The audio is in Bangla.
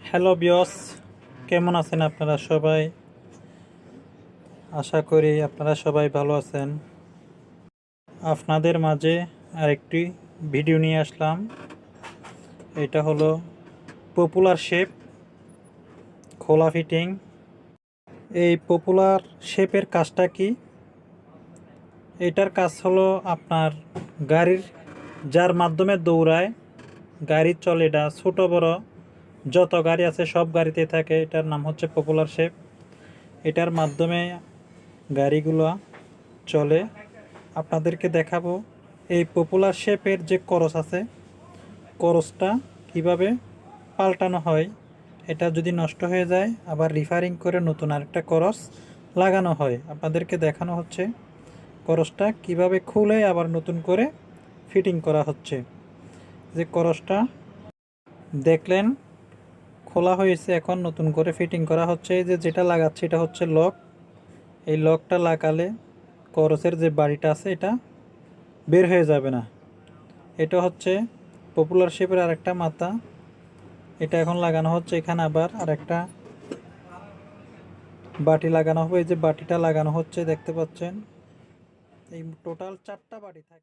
হ্যালো বিয়স, কেমন আছেন আপনারা সবাই? আশা করি আপনারা সবাই ভালো আছেন। আপনাদের মাঝে আরেকটি ভিডিও নিয়ে আসলাম। এটা হলো পপুলার শেপ খোলা ফিটিং। এই পপুলার শেপের কাজটা কি? এটার কাজ হলো আপনার গাড়ির যার মাধ্যমে দৌড়ায় গাড়ি চলে, এটা ছোট বড় যত গাড়ি আছে সব গাড়িতে থাকে। এটার নাম হচ্ছে পপুলার শেপ। এটার মাধ্যমে গাড়িগুলো চলে। আপনাদেরকে দেখাবো এই পপুলার শেপের যে করস আছে, করসটা কিভাবে পাল্টানো হয়। এটা যদি নষ্ট হয়ে যায় আবার রিফারিং করে নতুন আরেকটা করস লাগানো হয়। আপনাদেরকে দেখানো হচ্ছে করসটা কিভাবে খুলে আবার নতুন করে ফিটিং করা হচ্ছে। যে করসটা দেখলেন খোলা হয়েছে, এখন নতুন করে ফিটিং করা হচ্ছে। এই যে যেটা লাগাচ্ছে এটা হচ্ছে লক। এই লকটা লাগালে করসের যে বাড়িটা আছে এটা বের হয়ে যাবে না। এটা হচ্ছে পপুলার শেপের আরেকটা মাথা। এটা এখন লাগানো হচ্ছে। এখানে আবার আরেকটা বাটি লাগানো হবে। এই যে বাটিটা লাগানো হচ্ছে দেখতে পাচ্ছেন। এই টোটাল 4টা বাটি থাকে।